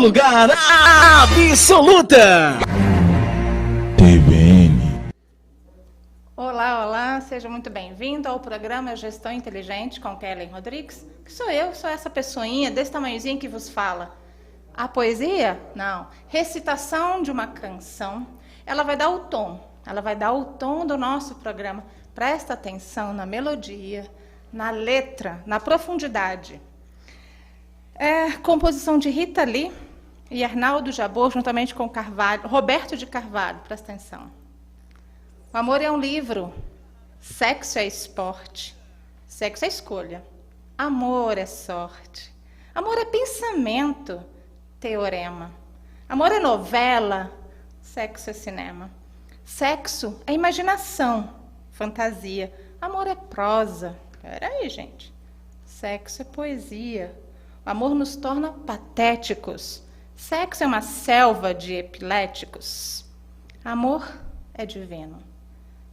lugar absoluta. TVN. Olá, olá, seja muito bem-vindo ao programa Gestão Inteligente com Kellen Rodrigues, que sou essa pessoinha desse tamanhozinho que vos fala. A poesia? Não. Recitação de uma canção, ela vai dar o tom do nosso programa. Presta atenção na melodia, na letra, na profundidade. Composição de Rita Lee e Arnaldo Jabor, juntamente com Roberto de Carvalho, presta atenção. O amor é um livro, sexo é esporte, sexo é escolha, amor é sorte, amor é pensamento, teorema, amor é novela, sexo é cinema, sexo é imaginação, fantasia, amor é prosa. Peraí, gente. Sexo é poesia. O amor nos torna patéticos. Sexo é uma selva de epiléticos. Amor é divino.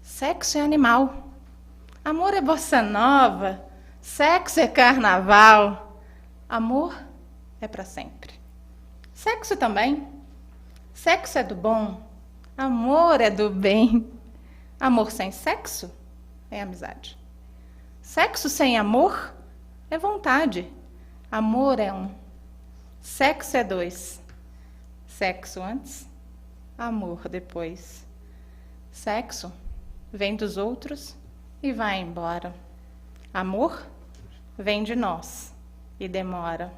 Sexo é animal. Amor é bossa nova. Sexo é carnaval. Amor é para sempre. Sexo também. Sexo é do bom. Amor é do bem. Amor sem sexo é amizade. Sexo sem amor é vontade. Amor é um. Sexo é dois. Sexo antes, amor depois. Sexo vem dos outros e vai embora. Amor vem de nós e demora.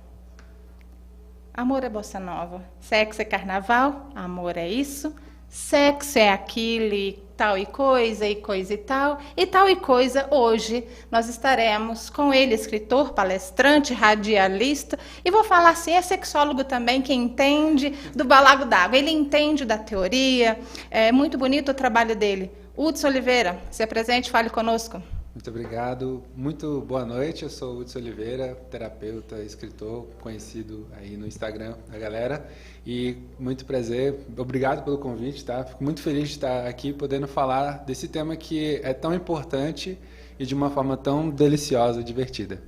Amor é bossa nova. Sexo é carnaval. Amor é isso. Sexo é aquilo e tal e coisa e tal. E tal e coisa, hoje nós estaremos com ele, escritor, palestrante, radialista, e vou falar assim, é sexólogo também, que entende do balago d'água. Ele entende da teoria, é muito bonito o trabalho dele. Hudson Oliveira, se apresente, fale conosco. Muito obrigado, muito boa noite, eu sou o Hudson Oliveira, terapeuta, escritor, conhecido aí no Instagram da galera, e muito prazer, obrigado pelo convite, tá? Fico muito feliz de estar aqui podendo falar desse tema que é tão importante e de uma forma tão deliciosa e divertida.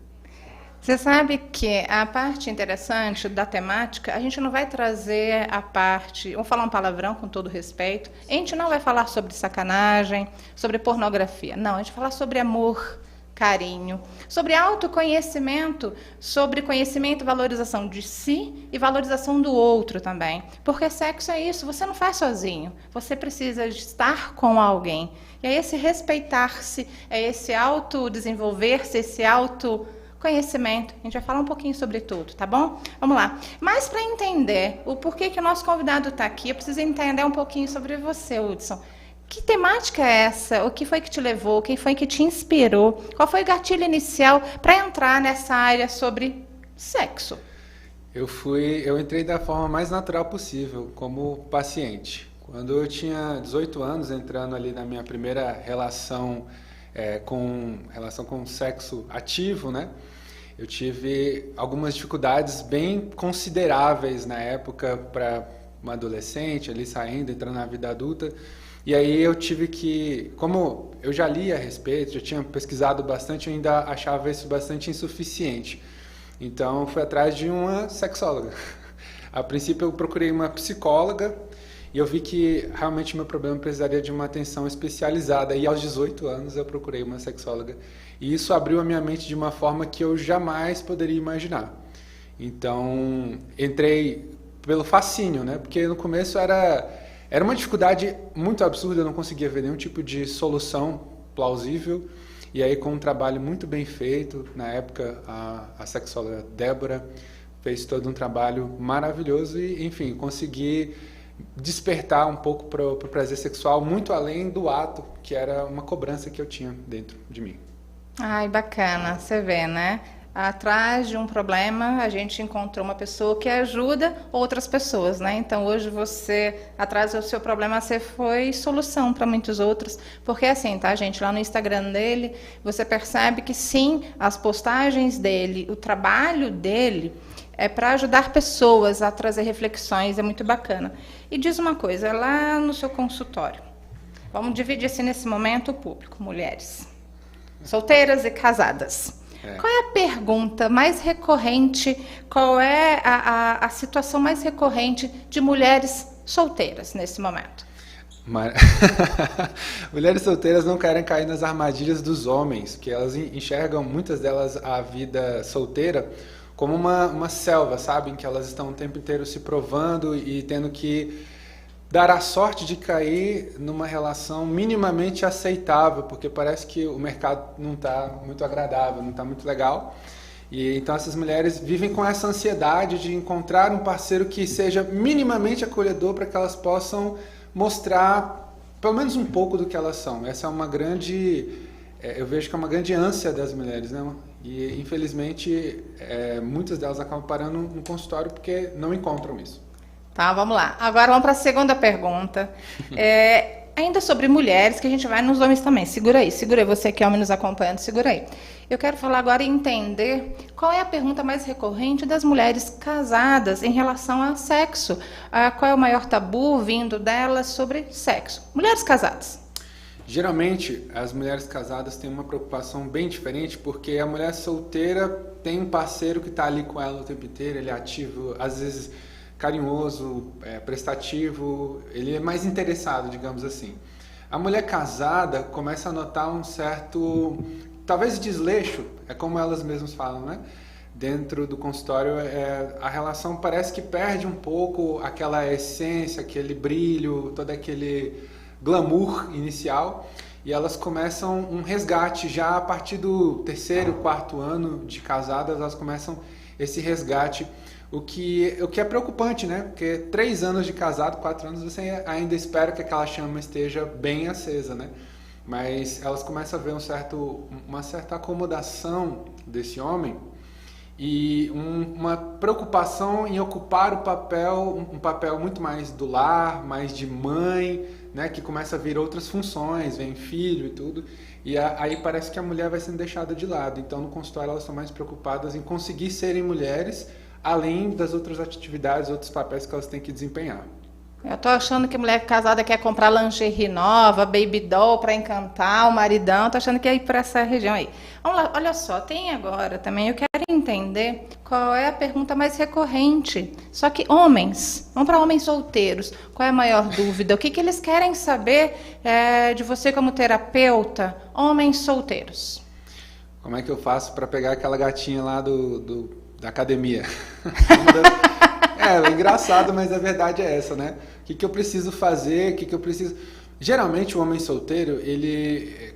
Você sabe que a parte interessante da temática, a gente não vai trazer a parte, vamos falar um palavrão com todo respeito, a gente não vai falar sobre sacanagem, sobre pornografia, não, a gente vai falar sobre amor, carinho, sobre autoconhecimento, sobre conhecimento e valorização de si e valorização do outro também, porque sexo é isso, você não faz sozinho, você precisa de estar com alguém, e é esse respeitar-se, é esse autodesenvolver-se, esse conhecimento. A gente vai falar um pouquinho sobre tudo, tá bom? Vamos lá. Mas para entender o porquê que o nosso convidado está aqui, eu preciso entender um pouquinho sobre você, Hudson. Que temática é essa? O que foi que te levou? Quem foi que te inspirou? Qual foi o gatilho inicial para entrar nessa área sobre sexo? Eu entrei da forma mais natural possível, como paciente. Quando eu tinha 18 anos, entrando ali na minha primeira relação com sexo ativo, né? Eu tive algumas dificuldades bem consideráveis na época para uma adolescente, ali saindo, entrando na vida adulta. E aí eu tive que, como eu já li a respeito, já tinha pesquisado bastante, eu ainda achava isso bastante insuficiente. Então fui atrás de uma sexóloga. A princípio eu procurei uma psicóloga, e eu vi que realmente meu problema precisaria de uma atenção especializada. E aos 18 anos eu procurei uma sexóloga. E isso abriu a minha mente de uma forma que eu jamais poderia imaginar. Então, entrei pelo fascínio, né? Porque no começo era uma dificuldade muito absurda, eu não conseguia ver nenhum tipo de solução plausível. E aí, com um trabalho muito bem feito, na época, a sexóloga Débora fez todo um trabalho maravilhoso e, enfim, consegui despertar um pouco para o prazer sexual, muito além do ato, que era uma cobrança que eu tinha dentro de mim. Ai, bacana, você vê, né? Atrás de um problema, a gente encontrou uma pessoa que ajuda outras pessoas, né? Então, hoje você, atrás do seu problema, você foi solução para muitos outros. Porque assim, tá, gente? Lá no Instagram dele, você percebe que sim, as postagens dele, o trabalho dele é para ajudar pessoas a trazer reflexões, é muito bacana. E diz uma coisa, lá no seu consultório, vamos dividir assim nesse momento o público, mulheres, solteiras e casadas. Qual é a pergunta mais recorrente, qual é a situação mais recorrente de mulheres solteiras nesse momento? Mulheres solteiras não querem cair nas armadilhas dos homens, que elas enxergam, muitas delas, a vida solteira como uma selva, sabe? Em que elas estão o tempo inteiro se provando e tendo que dar a sorte de cair numa relação minimamente aceitável, porque parece que o mercado não está muito agradável, não está muito legal. E então essas mulheres vivem com essa ansiedade de encontrar um parceiro que seja minimamente acolhedor para que elas possam mostrar pelo menos um pouco do que elas são. Essa é uma grande, eu vejo que é uma grande ânsia das mulheres, né? E infelizmente muitas delas acabam parando no consultório porque não encontram isso. Tá, vamos lá. Agora vamos para a segunda pergunta. Ainda sobre mulheres, que a gente vai nos homens também. Segura aí, você que é homem nos acompanhando, segura aí. Eu quero falar agora e entender qual é a pergunta mais recorrente das mulheres casadas em relação ao sexo. Qual é o maior tabu vindo delas sobre sexo? Mulheres casadas. Geralmente, as mulheres casadas têm uma preocupação bem diferente, porque a mulher solteira tem um parceiro que está ali com ela o tempo inteiro, ele é ativo, às vezes carinhoso, prestativo, ele é mais interessado, digamos assim. A mulher casada começa a notar um certo, talvez desleixo, é como elas mesmas falam, né? Dentro do consultório, a relação parece que perde um pouco aquela essência, aquele brilho, todo aquele glamour inicial, e elas começam um resgate já a partir do 3º, 4º ano de casadas, elas começam esse resgate. O que é preocupante, né? Porque 3 anos de casado, 4 anos, você ainda espera que aquela chama esteja bem acesa, né? Mas elas começam a ver uma certa acomodação desse homem e uma preocupação em ocupar um papel muito mais do lar, mais de mãe, né? Que começa a vir outras funções, vem filho e tudo. E aí parece que a mulher vai sendo deixada de lado. Então, no consultório, elas estão mais preocupadas em conseguir serem mulheres, além das outras atividades, outros papéis que elas têm que desempenhar. Eu tô achando que mulher casada quer comprar lingerie nova, baby doll para encantar o maridão. Tô achando que é ir para essa região aí. Vamos lá, olha só, tem agora também, eu quero entender qual é a pergunta mais recorrente. Só que homens, vamos para homens solteiros. Qual é a maior dúvida? O que eles querem saber de você como terapeuta? Homens solteiros. Como é que eu faço para pegar aquela gatinha lá da academia? É engraçado, mas a verdade é essa, né? O que eu preciso fazer, Geralmente o homem solteiro,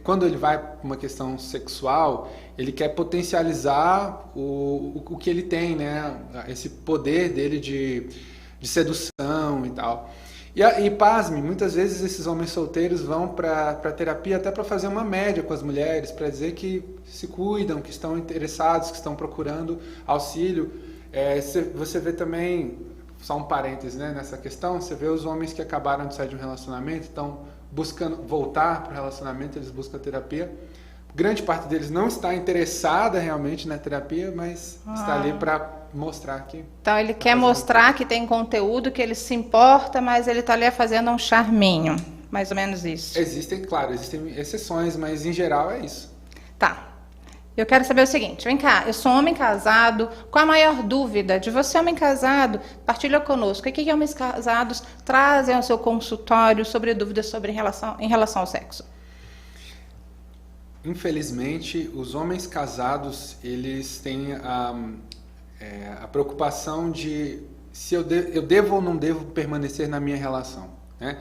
quando ele vai para uma questão sexual, ele quer potencializar o que ele tem, né? Esse poder dele de sedução e tal. E pasme, muitas vezes esses homens solteiros vão para terapia até para fazer uma média com as mulheres, para dizer que se cuidam, que estão interessados, que estão procurando auxílio. Você vê também, só um parêntese, né, nessa questão, você vê os homens que acabaram de sair de um relacionamento, estão buscando voltar para o relacionamento, eles buscam terapia. Grande parte deles não está interessada realmente na terapia, mas está ali para mostrar que... Então ele quer mostrar que tem conteúdo, que ele se importa, mas ele está ali fazendo um charminho, mais ou menos isso. Existem exceções, mas em geral é isso. Tá. Eu quero saber o seguinte, vem cá, eu sou um homem casado, qual a maior dúvida de você, homem casado? Partilha conosco. O que homens casados trazem ao seu consultório sobre dúvidas em relação ao sexo? Infelizmente, os homens casados, eles têm a preocupação de se eu devo ou não devo permanecer na minha relação, né?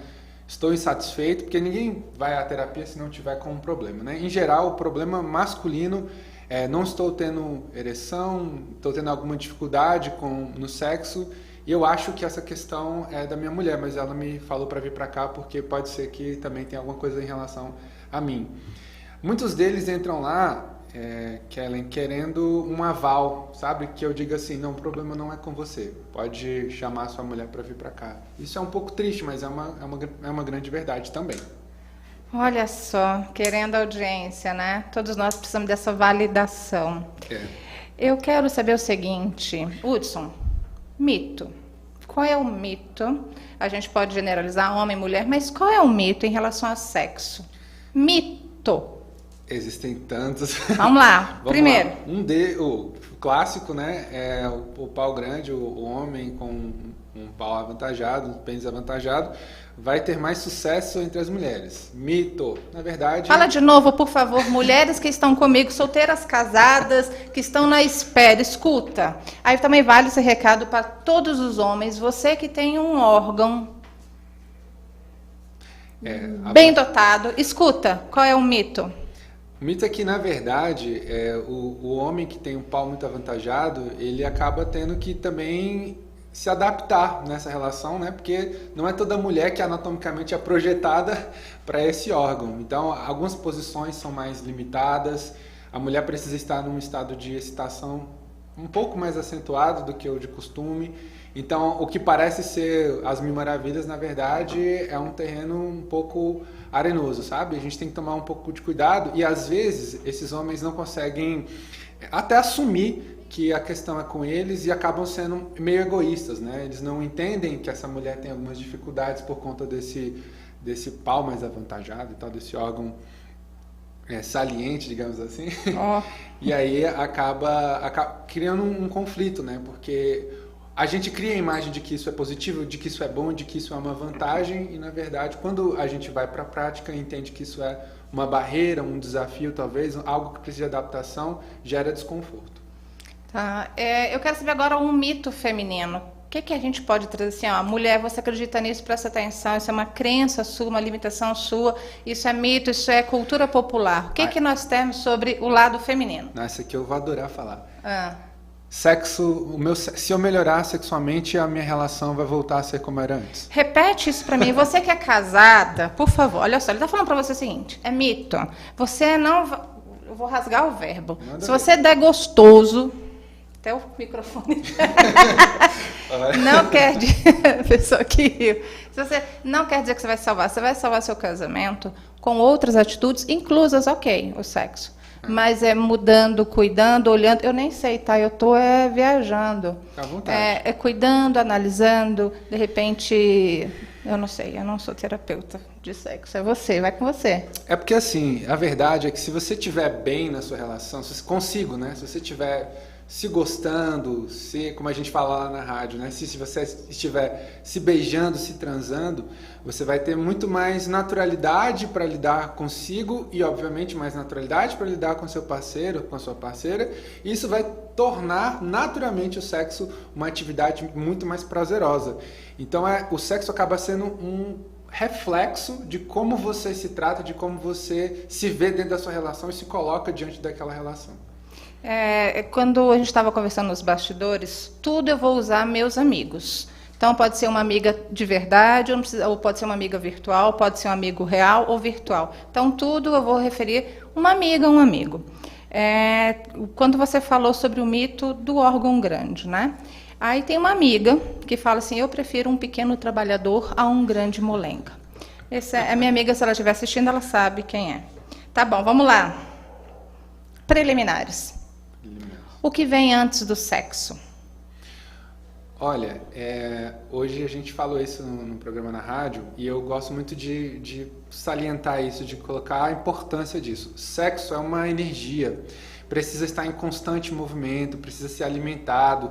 Estou insatisfeito, porque ninguém vai à terapia se não tiver com um problema, né? Em geral, o problema masculino é não estou tendo ereção, estou tendo alguma dificuldade no sexo, e eu acho que essa questão é da minha mulher, mas ela me falou para vir para cá porque pode ser que também tenha alguma coisa em relação a mim. Muitos deles entram lá, Kellen, querendo um aval, sabe? Que eu diga assim, não, o problema não é com você, pode chamar a sua mulher para vir para cá. Isso é um pouco triste, mas é uma grande verdade também. Olha só, querendo audiência, né? Todos nós precisamos dessa validação. Eu quero saber o seguinte, Hudson, mito. Qual é o mito? A gente pode generalizar homem e mulher, mas qual é o mito em relação ao sexo? Mito. Existem tantos. Vamos lá. Vamos Primeiro. lá. O clássico, né, é o pau grande, o homem com um pau avantajado, um pênis avantajado, vai ter mais sucesso entre as mulheres. Mito. Na verdade... Fala de novo, por favor, mulheres que estão comigo, solteiras, casadas, que estão na espera, escuta. Aí também vale esse recado para todos os homens. Você que tem um órgão bem dotado, escuta, qual é o mito? O mito é que, na verdade, o homem que tem um pau muito avantajado, ele acaba tendo que também se adaptar nessa relação, né? Porque não é toda mulher que anatomicamente é projetada para esse órgão. Então, algumas posições são mais limitadas, a mulher precisa estar num estado de excitação um pouco mais acentuado do que o de costume. Então, o que parece ser as Mil Maravilhas, na verdade, é um terreno um pouco arenoso, sabe? A gente tem que tomar um pouco de cuidado e, às vezes, esses homens não conseguem até assumir que a questão é com eles e acabam sendo meio egoístas, né? Eles não entendem que essa mulher tem algumas dificuldades por conta desse pau mais avantajado e tal, desse órgão saliente, digamos assim. Oh. E aí acaba criando um conflito, né? Porque a gente cria a imagem de que isso é positivo, de que isso é bom, de que isso é uma vantagem e, na verdade, quando a gente vai para a prática e entende que isso é uma barreira, um desafio, talvez, algo que precisa de adaptação, gera desconforto. Tá. Eu quero saber agora um mito feminino. O que a gente pode trazer assim, ó, mulher, você acredita nisso, presta atenção, isso é uma crença sua, uma limitação sua, isso é mito, isso é cultura popular. O que nós temos sobre o lado feminino? Essa aqui eu vou adorar falar. Sexo, se eu melhorar sexualmente, a minha relação vai voltar a ser como era antes. Repete isso pra mim. Você que é casada, por favor, olha só, ele tá falando pra você o seguinte, é mito. Você não... Eu vou rasgar o verbo. Se você der gostoso... Até o microfone. Não quer dizer... A pessoa que riu. Se você não quer dizer que você vai salvar seu casamento com outras atitudes, inclusas, ok, o sexo. Mas é mudando, cuidando, olhando. Eu nem sei, tá? Eu tô viajando. Fica à vontade. Cuidando, analisando. De repente, eu não sei, eu não sou terapeuta de sexo. É você, vai com você. É porque, assim, a verdade é que se você estiver bem na sua relação, se você estiver se gostando, como a gente fala lá na rádio, né? Se você estiver se beijando, se transando, você vai ter muito mais naturalidade para lidar consigo e, obviamente, mais naturalidade para lidar com seu parceiro, com a sua parceira. E isso vai tornar naturalmente o sexo uma atividade muito mais prazerosa. Então, o sexo acaba sendo um reflexo de como você se trata, de como você se vê dentro da sua relação e se coloca diante daquela relação. Quando a gente estava conversando nos bastidores, tudo eu vou usar meus amigos. Então, pode ser uma amiga de verdade, ou pode ser uma amiga virtual, pode ser um amigo real ou virtual. Então, tudo eu vou referir uma amiga, um amigo. Quando você falou sobre o mito do órgão grande, né? Aí tem uma amiga que fala assim, eu prefiro um pequeno trabalhador a um grande molenga. Essa é a minha amiga, se ela estiver assistindo, ela sabe quem é. Tá bom, vamos lá. Preliminares. O que vem antes do sexo? Olha, hoje a gente falou isso no programa na rádio e eu gosto muito de salientar isso, de colocar a importância disso. Sexo é uma energia, precisa estar em constante movimento, precisa ser alimentado.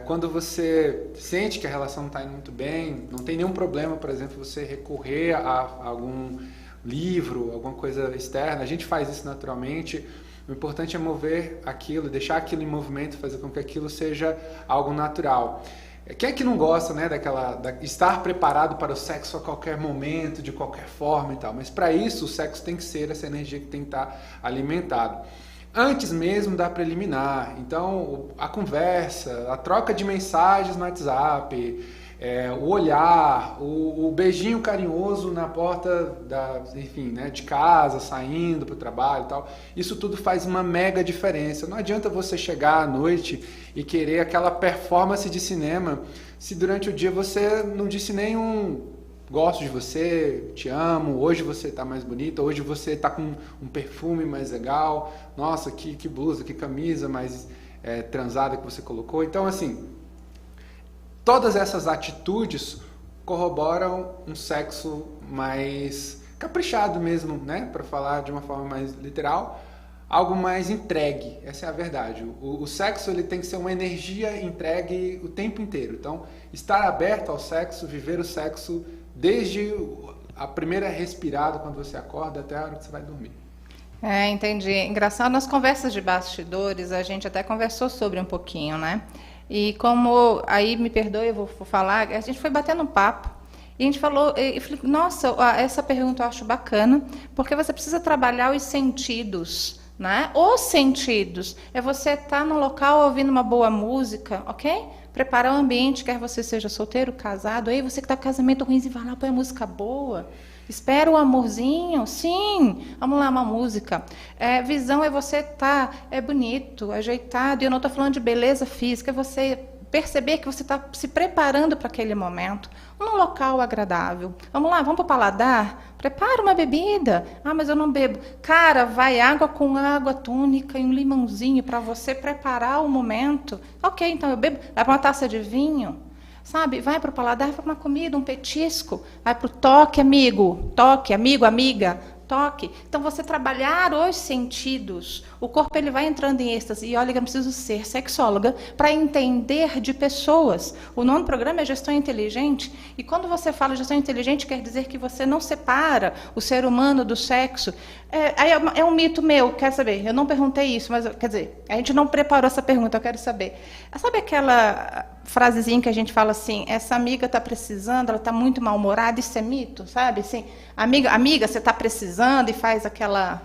Quando você sente que a relação não está indo muito bem, não tem nenhum problema, por exemplo, você recorrer a algum livro, alguma coisa externa, a gente faz isso naturalmente. O importante é mover aquilo, deixar aquilo em movimento, fazer com que aquilo seja algo natural. Quem é que não gosta, né, estar preparado para o sexo a qualquer momento, de qualquer forma e tal? Mas para isso o sexo tem que ser essa energia que tem que estar alimentado. Antes mesmo da preliminar, então a conversa, a troca de mensagens no WhatsApp, o olhar, o beijinho carinhoso na porta de casa, saindo para o trabalho e tal, isso tudo faz uma mega diferença. Não adianta você chegar à noite e querer aquela performance de cinema se durante o dia você não disse nenhum gosto de você, te amo, hoje você está mais bonita, hoje você está com um perfume mais legal, nossa, que blusa, que camisa mais transada que você colocou. Então, assim, todas essas atitudes corroboram um sexo mais caprichado mesmo, né? Para falar de uma forma mais literal, algo mais entregue, essa é a verdade. O sexo ele tem que ser uma energia entregue o tempo inteiro. Então, estar aberto ao sexo, viver o sexo desde a primeira respirada quando você acorda até a hora que você vai dormir. Entendi. Engraçado, nas conversas de bastidores, a gente até conversou sobre um pouquinho, né? E como, aí me perdoe, eu vou falar, a gente foi batendo um papo, e a gente falou, eu falei, nossa, essa pergunta eu acho bacana, porque você precisa trabalhar os sentidos, né? Os sentidos. É você estar no local ouvindo uma boa música, ok? Preparar o ambiente, quer você seja solteiro, casado, aí você que está com casamento ruim, vai lá, põe a música boa. Espera o amorzinho, sim, vamos lá, uma música. Visão é você é bonito, ajeitado, e eu não estou falando de beleza física, é você perceber que você está se preparando para aquele momento, num local agradável. Vamos lá, vamos para o paladar? Prepara uma bebida. Ah, mas eu não bebo. Cara, vai água com água tônica e um limãozinho para você preparar o momento. Ok, então eu bebo. Vai para uma taça de vinho. Sabe, vai para o paladar, vai para uma comida, um petisco, vai para o toque, amigo, amiga, toque. Então, você trabalhar os sentidos, o corpo ele vai entrando em êxtase. E olha, eu não preciso ser sexóloga para entender de pessoas. O nono programa é gestão inteligente, e quando você fala gestão inteligente, quer dizer que você não separa o ser humano do sexo. É um mito meu, quer saber? Eu não perguntei isso, mas, quer dizer, a gente não preparou essa pergunta, eu quero saber. Sabe aquela frasezinha que a gente fala assim, essa amiga está precisando, ela está muito mal-humorada, isso é mito, sabe? Assim, amiga, você está precisando, e faz aquela...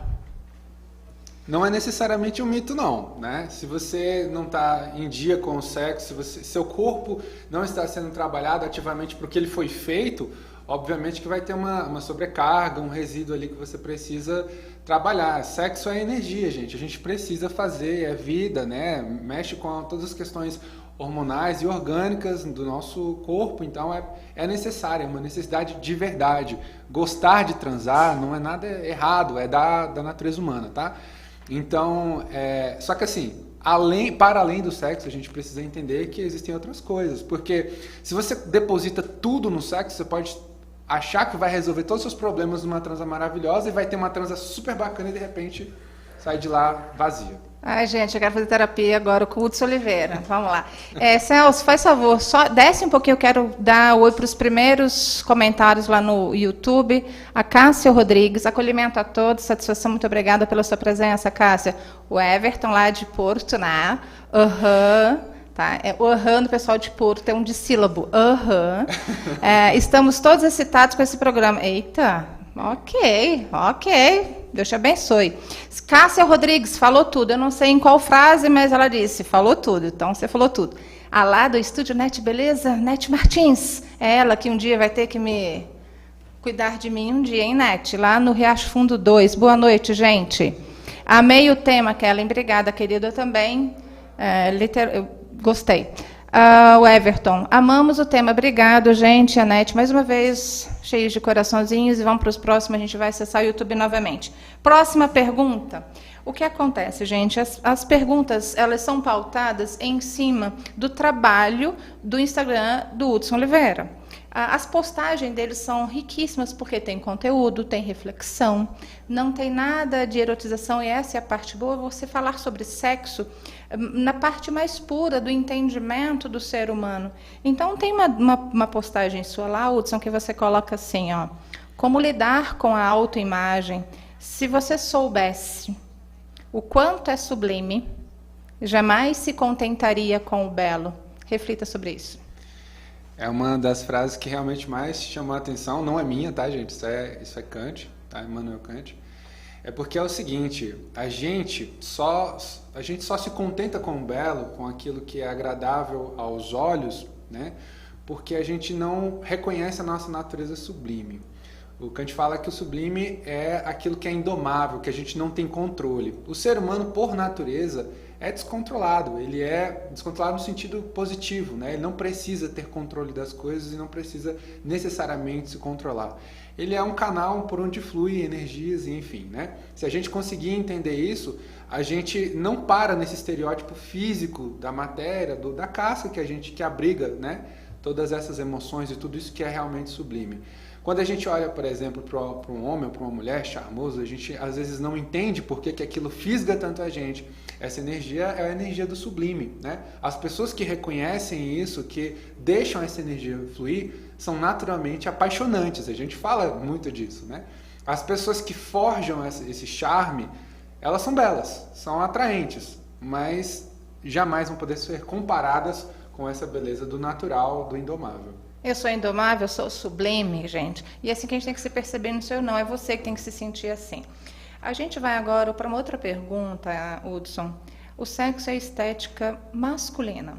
Não é necessariamente um mito, não, né? Se você não está em dia com o sexo, seu corpo não está sendo trabalhado ativamente para o que ele foi feito, obviamente que vai ter uma sobrecarga, um resíduo ali que você precisa trabalhar. Sexo é energia, gente. A gente precisa fazer, é vida, né? Mexe com todas as questões hormonais e orgânicas do nosso corpo, então é necessário, é uma necessidade de verdade. Gostar de transar não é nada errado, é da natureza humana, tá? Então, só que assim, para além do sexo, a gente precisa entender que existem outras coisas, porque se você deposita tudo no sexo, você pode achar que vai resolver todos os seus problemas numa transa maravilhosa e vai ter uma transa super bacana e de repente sai de lá vazia. Ai, gente, eu quero fazer terapia agora com o Hudson Oliveira. Vamos lá. Celso, faz favor, só desce um pouquinho, eu quero dar oi para os primeiros comentários lá no YouTube. A Cássia Rodrigues, acolhimento a todos, satisfação, muito obrigada pela sua presença, Cássia. O Everton, lá de Porto, né? Tá? O do pessoal de Porto é um dissílabo. Estamos todos excitados com esse programa. Eita, ok. Deus te abençoe. Cássia Rodrigues falou tudo. Eu não sei em qual frase, mas ela disse, falou tudo. Então, você falou tudo. A lá do Estúdio Net Beleza, Net Martins. É ela que um dia vai ter que me cuidar de mim, um dia, hein, Net? Lá no Riacho Fundo 2. Boa noite, gente. Amei o tema, Kellen. Obrigada, querida, também. Eu gostei. O Everton, amamos o tema. Obrigado, gente. Anete, mais uma vez, cheios de coraçãozinhos. E vamos para os próximos, a gente vai acessar o YouTube novamente. Próxima pergunta. O que acontece, gente? As perguntas, elas são pautadas em cima do trabalho do Instagram do Hudson Oliveira. As postagens deles são riquíssimas, porque tem conteúdo, tem reflexão, não tem nada de erotização, e essa é a parte boa, você falar sobre sexo na parte mais pura do entendimento do ser humano. Então, tem uma postagem sua lá, Hudson, que você coloca assim, ó, como lidar com a autoimagem. Se você soubesse o quanto é sublime, jamais se contentaria com o belo. Reflita sobre isso. É uma das frases que realmente mais chamou a atenção, não é minha, tá, gente? Isso é Kant, tá? Immanuel Kant. É porque é o seguinte, a gente só se contenta com o belo, com aquilo que é agradável aos olhos, né? Porque a gente não reconhece a nossa natureza sublime. O Kant fala que o sublime é aquilo que é indomável, que a gente não tem controle. O ser humano, por natureza, é descontrolado. Ele é descontrolado no sentido positivo, né? Ele não precisa ter controle das coisas e não precisa necessariamente se controlar. Ele é um canal por onde flui energias, enfim, né? Se a gente conseguir entender isso, a gente não para nesse estereótipo físico da matéria, da casca que abriga, né? todas essas emoções e tudo isso que é realmente sublime. Quando a gente olha, por exemplo, para um homem ou para uma mulher charmoso, a gente às vezes não entende por que aquilo fisga tanto a gente. Essa energia é a energia do sublime, né? As pessoas que reconhecem isso, que deixam essa energia fluir, são naturalmente apaixonantes. A gente fala muito disso, né? As pessoas que forjam esse charme, elas são belas, são atraentes, mas jamais vão poder ser comparadas com essa beleza do natural, do indomável. Eu sou indomável, eu sou sublime, gente. E é assim que a gente tem que se perceber no seu não. É você que tem que se sentir assim. A gente vai agora para uma outra pergunta, Hudson. O sexo é estética masculina.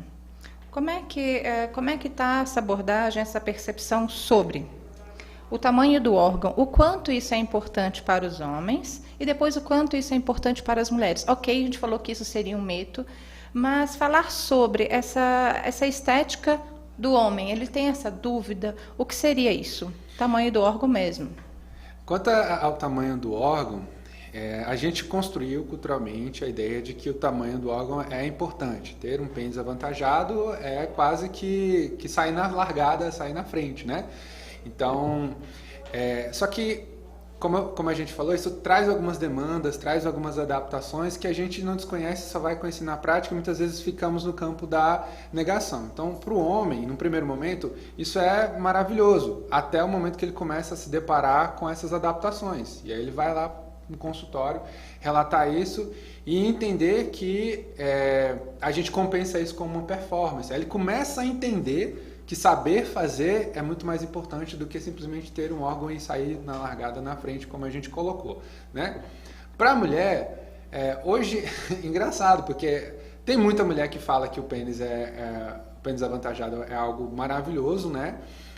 Como é que está essa abordagem, essa percepção sobre o tamanho do órgão? O quanto isso é importante para os homens e depois o quanto isso é importante para as mulheres. Ok, a gente falou que isso seria um mito, mas falar sobre essa estética do homem, ele tem essa dúvida, o que seria isso? Tamanho do órgão mesmo. Quanto ao tamanho do órgão, a gente construiu culturalmente a ideia de que o tamanho do órgão é importante. Ter um pênis avantajado é quase que sair na largada, sair na frente, né? Então, só que, como a gente falou, isso traz algumas demandas, traz algumas adaptações que a gente não desconhece, só vai conhecer na prática e muitas vezes ficamos no campo da negação. Então, para o homem, no primeiro momento, isso é maravilhoso, até o momento que ele começa a se deparar com essas adaptações. E aí ele vai lá no consultório relatar isso e entender que a gente compensa isso como uma performance. Aí ele começa a entender que saber fazer é muito mais importante do que simplesmente ter um órgão e sair na largada na frente, como a gente colocou, né? Para a mulher, hoje, engraçado, porque tem muita mulher que fala que o pênis avantajado é algo maravilhoso, né?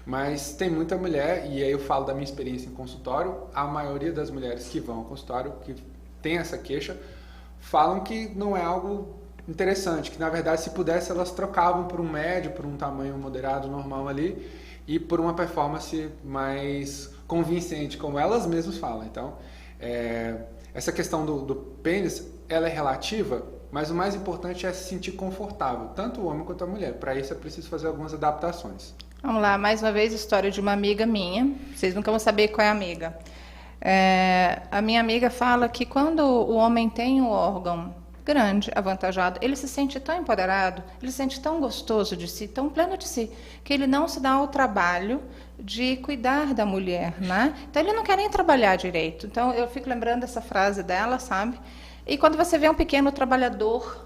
Mas tem muita mulher, e aí eu falo da minha experiência em consultório, a maioria das mulheres que vão ao consultório, que tem essa queixa, falam que não é algo interessante, que na verdade se pudesse elas trocavam por um médio, por um tamanho moderado, normal ali, e por uma performance mais convincente, como elas mesmas falam. Então, essa questão do pênis, ela é relativa, mas o mais importante é se sentir confortável, tanto o homem quanto a mulher. Para isso é preciso fazer algumas adaptações. Vamos lá, mais uma vez, história de uma amiga minha. Vocês nunca vão saber qual é a amiga. A minha amiga fala que quando o homem tem um órgão grande, avantajado, ele se sente tão empoderado, ele se sente tão gostoso de si, tão pleno de si, que ele não se dá ao trabalho de cuidar da mulher, né? Então ele não quer nem trabalhar direito. Então eu fico lembrando essa frase dela, sabe? E quando você vê um pequeno trabalhador,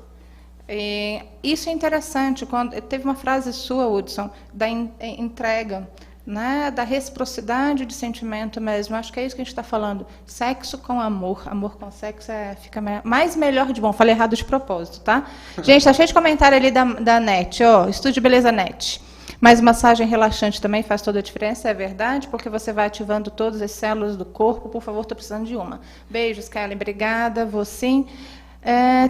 isso é interessante. Teve uma frase sua, Hudson, da entrega, né, da reciprocidade de sentimento mesmo. Acho que é isso que a gente está falando. Sexo com amor. Amor com sexo fica mais melhor de bom. Falei errado de propósito, tá? Gente, está cheio de comentário ali da NET. Estúdio Beleza NET. Mas massagem relaxante também faz toda a diferença, é verdade, porque você vai ativando todas as células do corpo. Por favor, estou precisando de uma. Beijos, Kellen. Obrigada. Vou sim.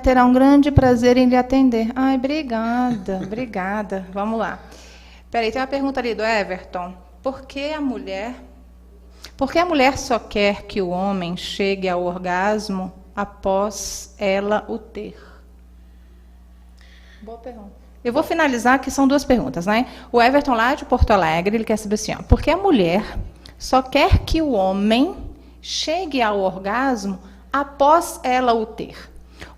Terá um grande prazer em lhe atender. Ai, obrigada. Obrigada. Vamos lá. Peraí, tem uma pergunta ali do Everton. Por que a mulher só quer que o homem chegue ao orgasmo após ela o ter? Boa pergunta. Eu vou finalizar, que são duas perguntas, né? O Everton, lá de Porto Alegre, ele quer saber assim, por que a mulher só quer que o homem chegue ao orgasmo após ela o ter?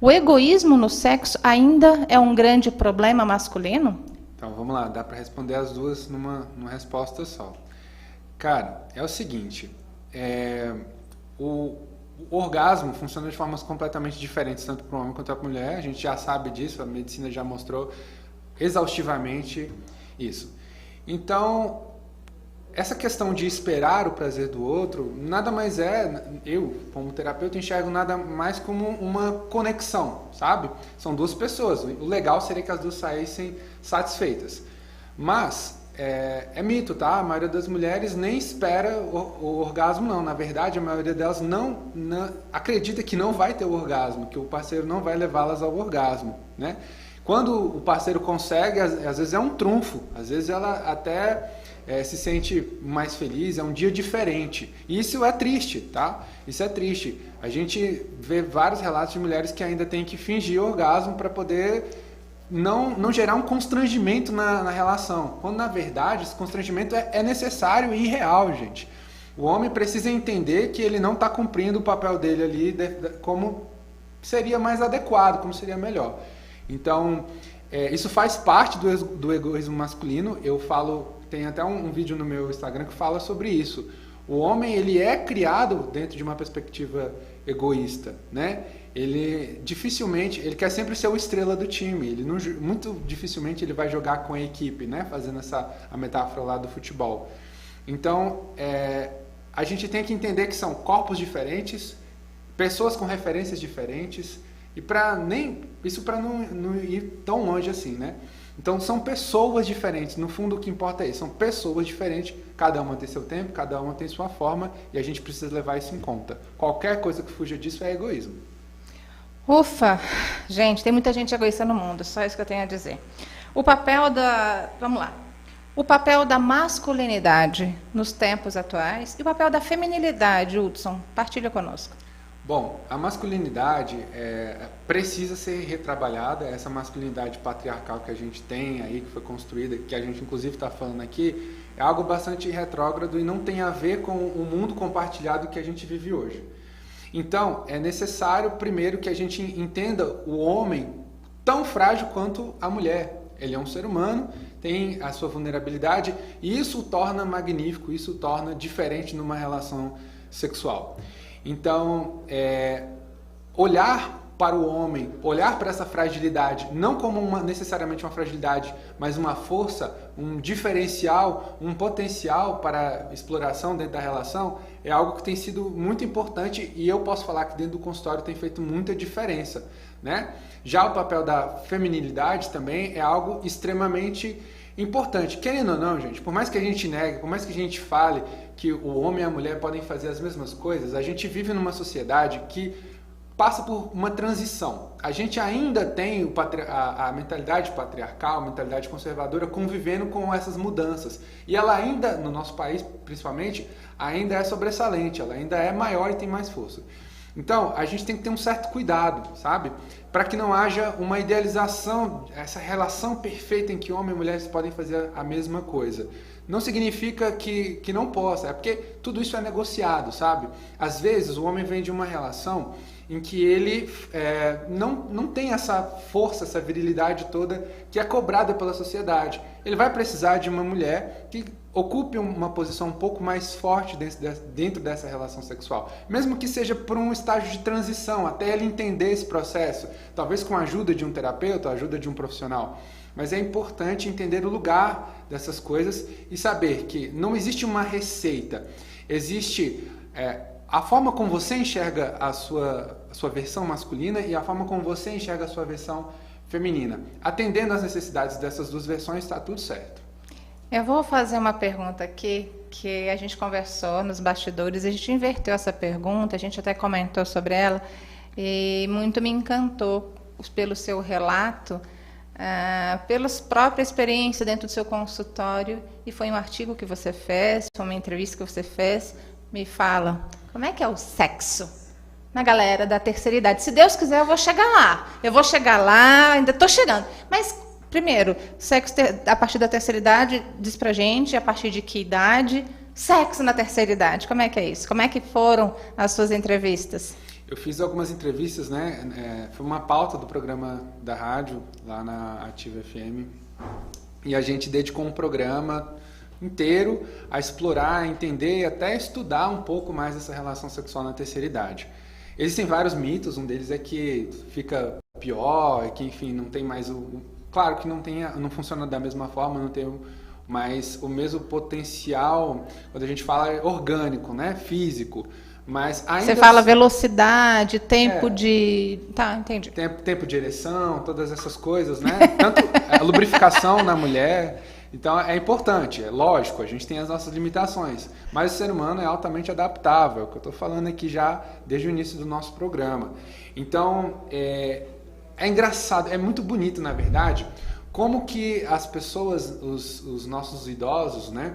O egoísmo no sexo ainda é um grande problema masculino? Então, vamos lá, dá para responder as duas numa resposta só. Cara, é o seguinte, o orgasmo funciona de formas completamente diferentes, tanto para o homem quanto para a mulher, a gente já sabe disso, a medicina já mostrou exaustivamente isso. Então, essa questão de esperar o prazer do outro, nada mais eu, como terapeuta, enxergo nada mais como uma conexão, sabe? São duas pessoas, o legal seria que as duas saíssem satisfeitas. Mas, é mito, tá? A maioria das mulheres nem espera o orgasmo, não. Na verdade, a maioria delas não acredita que não vai ter o orgasmo, que o parceiro não vai levá-las ao orgasmo, né? Quando o parceiro consegue, às vezes é um trunfo, às vezes ela até se sente mais feliz, é um dia diferente. E isso é triste, tá? Isso é triste. A gente vê vários relatos de mulheres que ainda têm que fingir orgasmo para poder não gerar um constrangimento na relação, quando na verdade esse constrangimento é necessário e real, gente. O homem precisa entender que ele não está cumprindo o papel dele ali como seria mais adequado, como seria melhor. Então, isso faz parte do egoísmo masculino. Eu falo, tem até um vídeo no meu Instagram que fala sobre isso. O homem, ele é criado dentro de uma perspectiva egoísta, né? Ele dificilmente, ele quer sempre ser o estrela do time, muito dificilmente ele vai jogar com a equipe, né? Fazendo a metáfora lá do futebol. Então, a gente tem que entender que são corpos diferentes, pessoas com referências diferentes, e isso para não ir tão longe assim, né? Então são pessoas diferentes, no fundo o que importa é isso, são pessoas diferentes, cada uma tem seu tempo, cada uma tem sua forma, e a gente precisa levar isso em conta. Qualquer coisa que fuja disso é egoísmo. Ufa! Gente, tem muita gente egoísta no mundo, só isso que eu tenho a dizer. Vamos lá. O papel da masculinidade nos tempos atuais e o papel da feminilidade, Hudson, partilha conosco. Bom, a masculinidade precisa ser retrabalhada, essa masculinidade patriarcal que a gente tem aí, que foi construída, que a gente inclusive está falando aqui, é algo bastante retrógrado e não tem a ver com o mundo compartilhado que a gente vive hoje. Então, é necessário primeiro que a gente entenda o homem tão frágil quanto a mulher. Ele é um ser humano, tem a sua vulnerabilidade e isso o torna magnífico, isso o torna diferente numa relação sexual. Então, olhar para o homem, olhar para essa fragilidade, não como necessariamente uma fragilidade, mas uma força, um diferencial, um potencial para exploração dentro da relação, é algo que tem sido muito importante e eu posso falar que dentro do consultório tem feito muita diferença, né? Já o papel da feminilidade também é algo extremamente importante. Querendo ou não, gente, por mais que a gente negue, por mais que a gente fale que o homem e a mulher podem fazer as mesmas coisas, a gente vive numa sociedade que passa por uma transição. A gente ainda tem a mentalidade patriarcal, a mentalidade conservadora convivendo com essas mudanças. E ela ainda, no nosso país principalmente, ainda é sobressalente, ela ainda é maior e tem mais força. Então, a gente tem que ter um certo cuidado, sabe? Para que não haja uma idealização, essa relação perfeita em que homem e mulher podem fazer a mesma coisa. Não significa que não possa, é porque tudo isso é negociado, sabe? Às vezes, o homem vem de uma relação em que ele não tem essa força, essa virilidade toda que é cobrada pela sociedade. Ele vai precisar de uma mulher que ocupe uma posição um pouco mais forte dentro dessa relação sexual. Mesmo que seja por um estágio de transição, até ele entender esse processo, talvez com a ajuda de um terapeuta, a ajuda de um profissional. Mas é importante entender o lugar dessas coisas e saber que não existe uma receita. Existe a forma como você enxerga a sua versão masculina e a forma como você enxerga a sua versão feminina. Atendendo às necessidades dessas duas versões, está tudo certo. Eu vou fazer uma pergunta aqui, que a gente conversou nos bastidores, a gente inverteu essa pergunta, a gente até comentou sobre ela, e muito me encantou pelo seu relato, pela própria experiência dentro do seu consultório, e foi um artigo que você fez, foi uma entrevista que você fez. Me fala, como é que é o sexo na galera da terceira idade? Se Deus quiser, eu vou chegar lá. Ainda estou chegando. Mas, primeiro, sexo a partir da terceira idade, diz pra gente, a partir de que idade? Sexo na terceira idade, como é que é isso? Como é que foram as suas entrevistas? Eu fiz algumas entrevistas, né? Foi uma pauta do programa da rádio, lá na Ativa FM. E a gente dedicou um programa inteiro a explorar, a entender e até estudar um pouco mais essa relação sexual na terceira idade. Existem vários mitos, um deles é que fica pior, que enfim, não tem mais claro que não funciona da mesma forma, não tem mais o mesmo potencial, quando a gente fala orgânico, né, físico, mas ainda você fala velocidade, tempo de... Tá, entendi. Tempo de ereção, todas essas coisas, né, tanto a lubrificação na mulher. Então é importante, é lógico, a gente tem as nossas limitações, mas o ser humano é altamente adaptável, é o que eu estou falando aqui já desde o início do nosso programa. Então é engraçado, é muito bonito na verdade, como que as pessoas, os nossos idosos, né,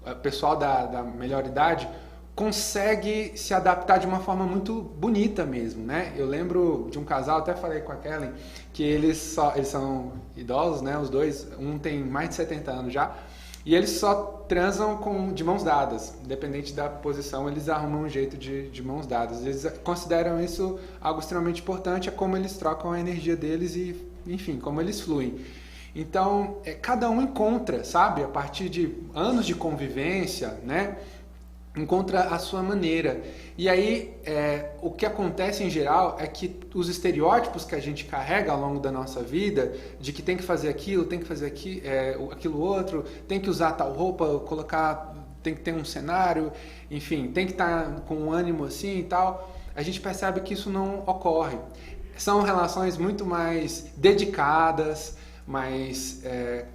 o pessoal da melhor idade, consegue se adaptar de uma forma muito bonita mesmo, né? Eu lembro de um casal, até falei com a Kellen, que eles são idosos, né? Os dois, um tem mais de 70 anos já, e eles só transam de mãos dadas, independente da posição, eles arrumam um jeito de mãos dadas. Eles consideram isso algo extremamente importante, é como eles trocam a energia deles e, enfim, como eles fluem. Então, cada um encontra, sabe? A partir de anos de convivência, né? Encontra a sua maneira. E aí, o que acontece em geral é que os estereótipos que a gente carrega ao longo da nossa vida, de que tem que fazer aquilo, tem que fazer aquilo outro, tem que usar tal roupa, tem que ter um cenário, enfim, tem que estar com um ânimo assim e tal, a gente percebe que isso não ocorre. São relações muito mais dedicadas, mais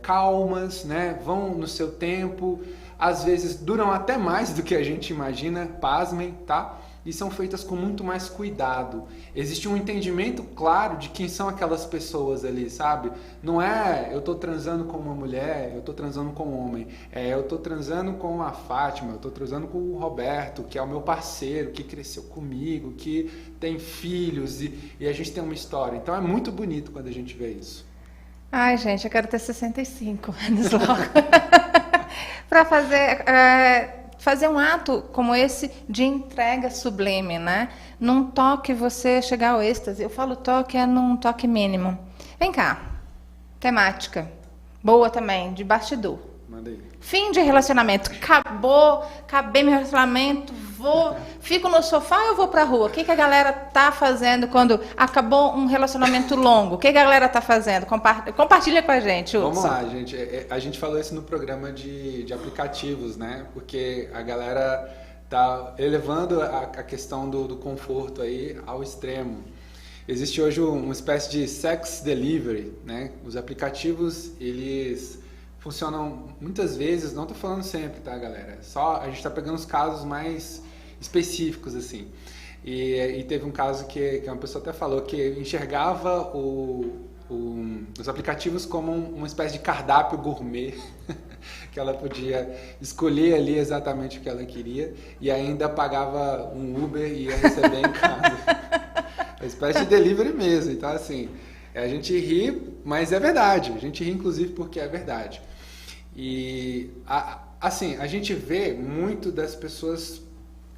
calmas, né? Vão no seu tempo, às vezes duram até mais do que a gente imagina, pasmem, tá? E são feitas com muito mais cuidado. Existe um entendimento claro de quem são aquelas pessoas ali, sabe? Não é eu tô transando com uma mulher, eu tô transando com um homem. Eu tô transando com a Fátima, eu tô transando com o Roberto, que é o meu parceiro, que cresceu comigo, que tem filhos e a gente tem uma história. Então é muito bonito quando a gente vê isso. Ai, gente, eu quero ter 65 anos logo. Para fazer um ato como esse de entrega sublime, né? Num toque você chegar ao êxtase. Eu falo toque num toque mínimo. Vem cá, temática boa também, de bastidor. Manda aí. Fim de relacionamento. Acabei meu relacionamento, fico no sofá ou eu vou pra rua? O que a galera tá fazendo quando acabou um relacionamento longo? O que a galera tá fazendo? Compartilha com a gente, Hudson. Vamos lá, gente. A gente falou isso no programa de aplicativos, né? Porque a galera tá elevando a questão do conforto aí ao extremo. Existe hoje uma espécie de sex delivery, né? Os aplicativos, eles funcionam muitas vezes, não estou falando sempre, tá, galera? Só a gente está pegando os casos mais específicos, assim. E teve um caso que uma pessoa até falou que enxergava os aplicativos como uma espécie de cardápio gourmet, que ela podia escolher ali exatamente o que ela queria e ainda pagava um Uber e ia receber em casa. Uma espécie de delivery mesmo. Então, assim, a gente ri, mas é verdade. A gente ri, inclusive, porque é verdade. E, assim, a gente vê muito das pessoas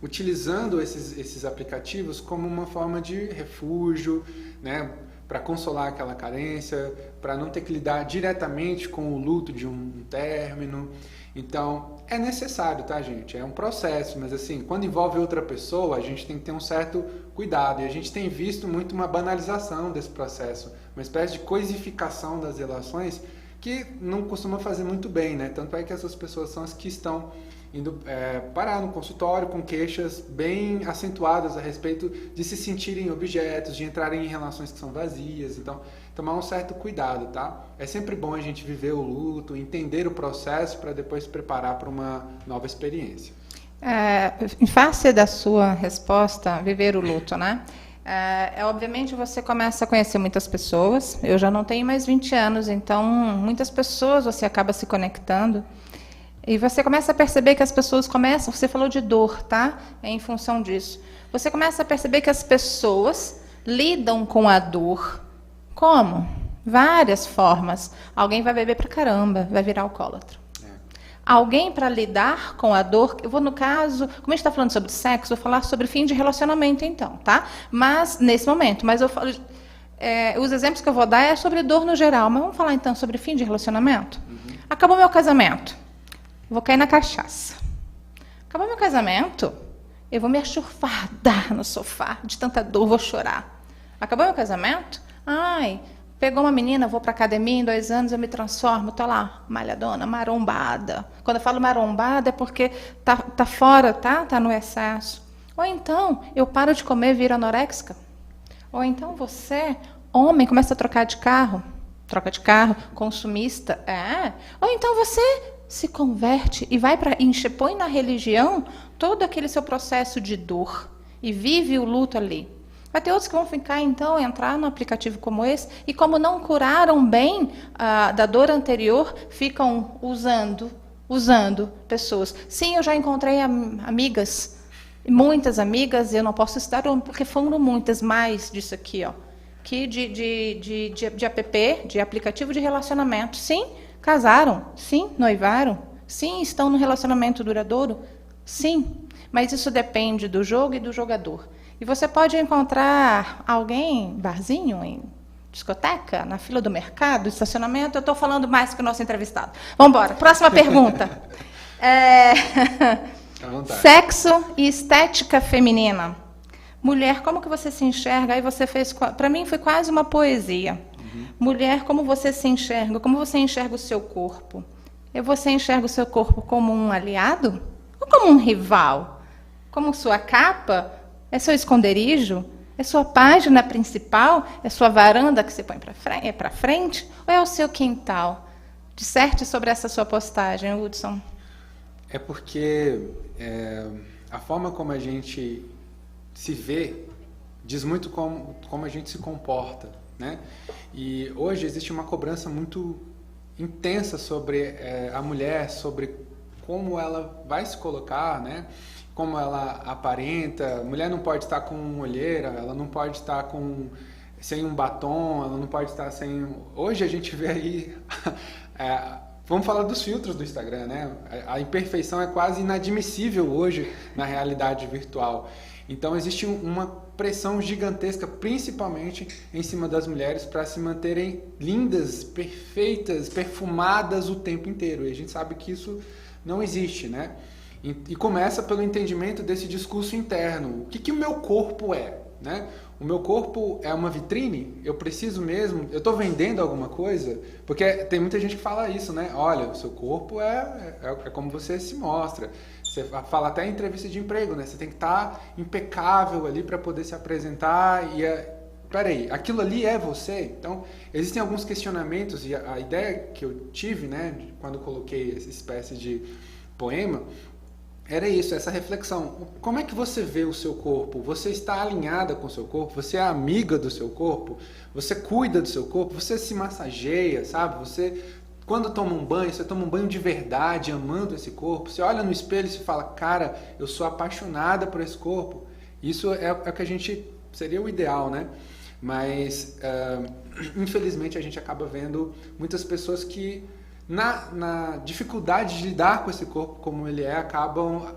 utilizando esses aplicativos como uma forma de refúgio, né? Para consolar aquela carência, para não ter que lidar diretamente com o luto de um término. Então, é necessário, tá, gente? É um processo, mas assim, quando envolve outra pessoa, a gente tem que ter um certo cuidado. E a gente tem visto muito uma banalização desse processo, uma espécie de coisificação das relações que não costuma fazer muito bem, né? Tanto é que essas pessoas são as que estão indo parar no consultório com queixas bem acentuadas a respeito de se sentirem objetos, de entrarem em relações que são vazias. Então, tomar um certo cuidado, tá? É sempre bom a gente viver o luto, entender o processo para depois se preparar para uma nova experiência. Em face da sua resposta, viver o luto, né? Obviamente você começa a conhecer muitas pessoas. Eu já não tenho mais 20 anos, então muitas pessoas você acaba se conectando. E você começa a perceber que as pessoas começam... Você falou de dor, tá? Em função disso. Você começa a perceber que as pessoas lidam com a dor. Como? Várias formas. Alguém vai beber pra caramba, vai virar alcoólatra. Alguém, para lidar com a dor... Eu vou, no caso... Como a gente está falando sobre sexo, vou falar sobre fim de relacionamento, então, tá? Mas, nesse momento... Mas eu falo... os exemplos que eu vou dar é sobre dor no geral. Mas vamos falar, então, sobre fim de relacionamento? Uhum. Acabou meu casamento. Vou cair na cachaça. Acabou meu casamento, eu vou me achurfardar no sofá, de tanta dor, vou chorar. Acabou meu casamento? Ai, pegou uma menina, vou para academia, em 2 anos eu me transformo, tô lá, malhadona, marombada. Quando eu falo marombada é porque tá fora, tá no excesso. Ou então, eu paro de comer e viro anoréxica. Ou então você, homem, começa a troca de carro, consumista. Ou então você se converte e põe na religião todo aquele seu processo de dor e vive o luto ali. Vai ter outros que vão entrar num aplicativo como esse e como não curaram bem da dor anterior, ficam usando pessoas. Sim, eu já encontrei amigas Muitas amigas, eu não posso citar porque foram muitas mais disso aqui, ó, que de app, de aplicativo de relacionamento. Sim, casaram, sim, noivaram, sim, estão no relacionamento duradouro, sim, mas isso depende do jogo e do jogador. E você pode encontrar alguém, barzinho, em discoteca, na fila do mercado, estacionamento. Eu estou falando mais que o nosso entrevistado. Vamos embora. Próxima pergunta. Sexo e estética feminina. Mulher, como que você se enxerga? Aí você fez, para mim foi quase uma poesia. Mulher, como você se enxerga? Como você enxerga o seu corpo? Você enxerga o seu corpo como um aliado ou como um rival? Como sua capa? É seu esconderijo? É sua página principal? É sua varanda que você põe para frente? Ou é o seu quintal? Disserte sobre essa sua postagem, Hudson. É porque a forma como a gente se vê diz muito como a gente se comporta, né? E hoje existe uma cobrança muito intensa sobre a mulher, sobre como ela vai se colocar, né? Como ela aparenta. A mulher não pode estar com olheira, ela não pode estar sem um batom, ela não pode estar sem... Hoje a gente vê aí... Vamos falar dos filtros do Instagram, né? A imperfeição é quase inadmissível hoje na realidade virtual. Então existe uma pressão gigantesca, principalmente em cima das mulheres, para se manterem lindas, perfeitas, perfumadas o tempo inteiro. E a gente sabe que isso não existe, né? E começa pelo entendimento desse discurso interno. O que o meu corpo é, né? O meu corpo é uma vitrine? Eu preciso mesmo? Eu estou vendendo alguma coisa? Porque tem muita gente que fala isso, né? Olha, o seu corpo é como você se mostra. Você fala até em entrevista de emprego, né? Você tem que estar impecável ali para poder se apresentar. Peraí, aquilo ali é você? Então, existem alguns questionamentos e a ideia que eu tive, né, quando coloquei essa espécie de poema, era isso, essa reflexão. Como é que você vê o seu corpo? Você está alinhada com o seu corpo? Você é amiga do seu corpo? Você cuida do seu corpo? Você se massageia, sabe? Você, quando toma um banho, você toma um banho de verdade, amando esse corpo. Você olha no espelho e se fala, cara, eu sou apaixonada por esse corpo. Isso é o que a gente... seria o ideal, né? Mas, infelizmente, a gente acaba vendo muitas pessoas que... Na dificuldade de lidar com esse corpo como ele acabam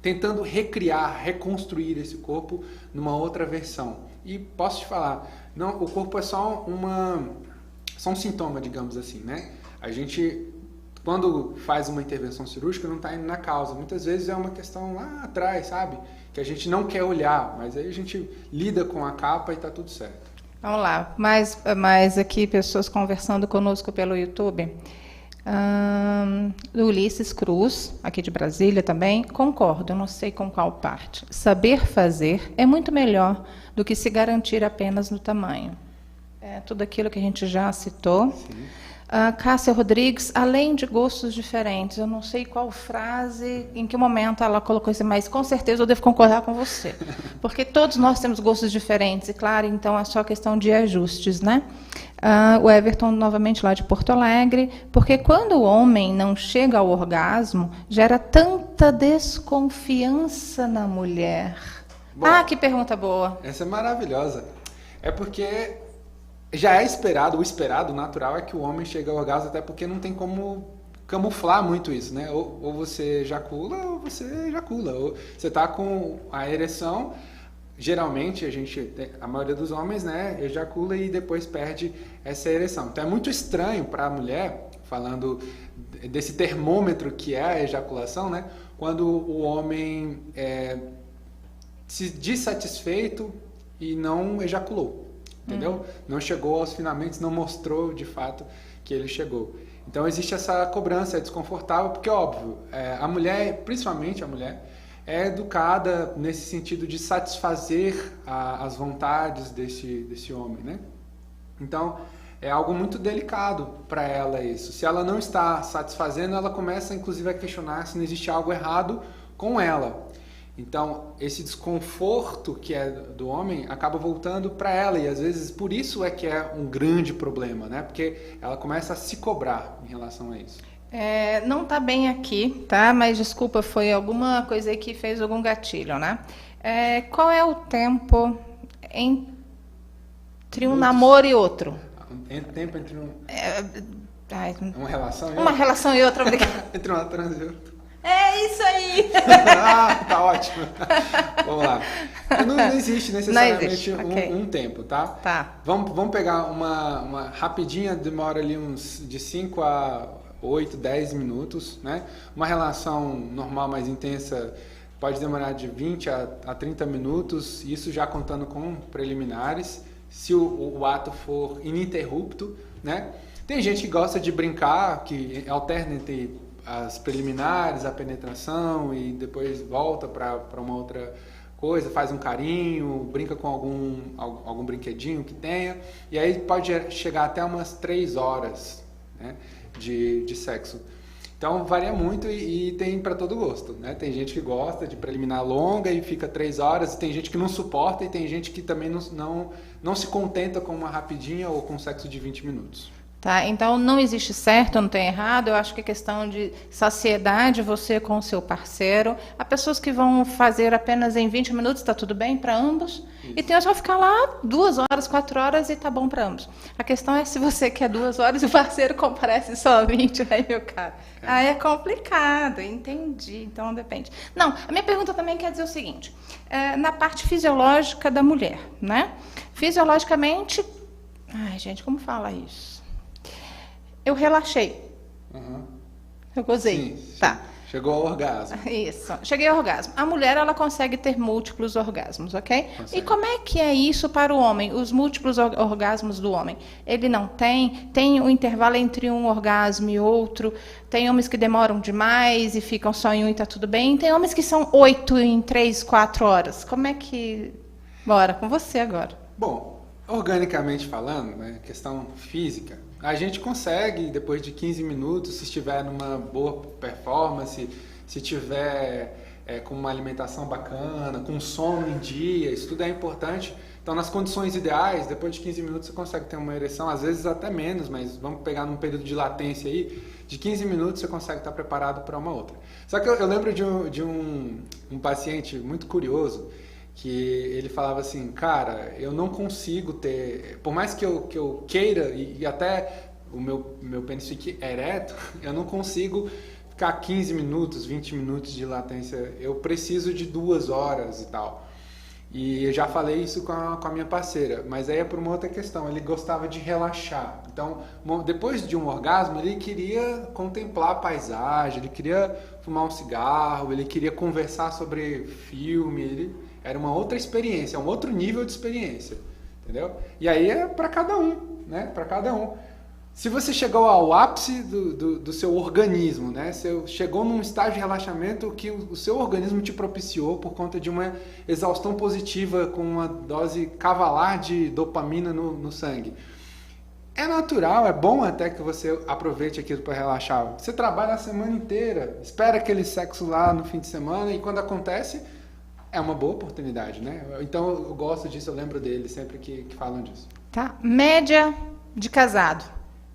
tentando recriar, reconstruir esse corpo numa outra versão. E posso te falar, não, o corpo é só um sintoma, digamos assim, né? A gente, quando faz uma intervenção cirúrgica, não está indo na causa. Muitas vezes é uma questão lá atrás, sabe? Que a gente não quer olhar, mas aí a gente lida com a capa e está tudo certo. Vamos lá, mais aqui pessoas conversando conosco pelo YouTube. Ulisses Cruz, aqui de Brasília também, concordo, não sei com qual parte. Saber fazer é muito melhor do que se garantir apenas no tamanho. É tudo aquilo que a gente já citou. Cássia Rodrigues, além de gostos diferentes, eu não sei qual frase, em que momento ela colocou isso, mas com certeza eu devo concordar com você, porque todos nós temos gostos diferentes, e claro, então é só questão de ajustes, né? O Everton, novamente lá de Porto Alegre, porque quando o homem não chega ao orgasmo, gera tanta desconfiança na mulher. Bom, que pergunta boa. Essa é maravilhosa. É porque já é esperado, o esperado, o natural é que o homem chegue ao orgasmo, até porque não tem como camuflar muito isso, né? Ou você ejacula, ou você ejacula. Ou você está com a ereção, geralmente a maioria dos homens, né, ejacula e depois perde essa ereção. Então é muito estranho para a mulher, falando desse termômetro que é a ejaculação, né? Quando o homem se diz satisfeito e não ejaculou. Entendeu? Não chegou aos finalmente, não mostrou de fato que ele chegou. Então existe essa cobrança, é desconfortável, porque óbvio, a mulher, principalmente a mulher, é educada nesse sentido de satisfazer as vontades desse homem, né? Então é algo muito delicado para ela isso. Se ela não está satisfazendo, ela começa inclusive a questionar se não existe algo errado com ela. Então, esse desconforto que é do homem acaba voltando para ela, e às vezes por isso é que é um grande problema, né? Porque ela começa a se cobrar em relação a isso. Não está bem aqui, tá? Mas desculpa, foi alguma coisa aí que fez algum gatilho, né? Qual é o tempo entre um namoro e outro? Tempo entre uma relação e uma relação e outra, obrigada. Entre uma trans e outra. É isso aí! Tá ótimo. Vamos lá. Não existe necessariamente um tempo, tá? Tá. Vamos pegar uma rapidinha, demora ali de 5 a 8, 10 minutos, né? Uma relação normal mais intensa pode demorar de 20 a 30 minutos, isso já contando com preliminares, se o ato for ininterrupto, né? Tem gente que gosta de brincar, que alterna entre as preliminares, a penetração e depois volta para uma outra coisa, faz um carinho, brinca com algum brinquedinho que tenha, e aí pode chegar até umas 3 horas, né, de sexo. Então varia muito e tem para todo gosto, né? Tem gente que gosta de preliminar longa e fica 3 horas, tem gente que não suporta e tem gente que também não se contenta com uma rapidinha ou com um sexo de 20 minutos. Tá, então não existe certo, não tem errado, eu acho que é questão de saciedade, você com o seu parceiro. Há pessoas que vão fazer apenas em 20 minutos, está tudo bem para ambos, isso. E tem outros que vão ficar lá 2 horas, 4 horas e está bom para ambos. A questão é se você quer 2 horas e o parceiro comparece só 20, aí meu cara. Aí é complicado, entendi, então depende. Não, a minha pergunta também quer dizer o seguinte, na parte fisiológica da mulher, né? Fisiologicamente, ai gente, como fala isso? Eu relaxei. Uhum. Eu gozei. Sim, tá. Chegou ao orgasmo. Isso. Cheguei ao orgasmo. A mulher, ela consegue ter múltiplos orgasmos, ok? Consegue. E como é que é isso para o homem? Os múltiplos orgasmos do homem? Ele não tem? Tem um intervalo entre um orgasmo e outro? Tem homens que demoram demais e ficam só em um e tá tudo bem? Tem homens que são 8 em 3, 4 horas. Como é que... Bora, com você agora. Bom, organicamente falando, né, questão física, a gente consegue, depois de 15 minutos, se estiver numa boa performance, se estiver com uma alimentação bacana, com sono em dia, isso tudo é importante. Então, nas condições ideais, depois de 15 minutos você consegue ter uma ereção, às vezes até menos, mas vamos pegar num período de latência aí, de 15 minutos você consegue estar preparado para uma outra. Só que eu lembro de um paciente muito curioso, que ele falava assim, cara, eu não consigo ter, por mais que eu queira e até o meu pênis fique ereto, eu não consigo ficar 15 minutos, 20 minutos de latência, eu preciso de 2 horas e tal. E eu já falei isso com a minha parceira, mas aí é por uma outra questão, ele gostava de relaxar. Então, depois de um orgasmo, ele queria contemplar a paisagem, ele queria fumar um cigarro, ele queria conversar sobre filme, era uma outra experiência, um outro nível de experiência, entendeu? E aí é para cada um, né? Para cada um. Se você chegou ao ápice do seu organismo, né? Você chegou num estágio de relaxamento que o seu organismo te propiciou por conta de uma exaustão positiva com uma dose cavalar de dopamina no sangue. É natural, é bom até que você aproveite aquilo para relaxar. Você trabalha a semana inteira, espera aquele sexo lá no fim de semana e quando acontece... É uma boa oportunidade, né? Então eu gosto disso, eu lembro deles sempre que falam disso. Tá. Média de casado.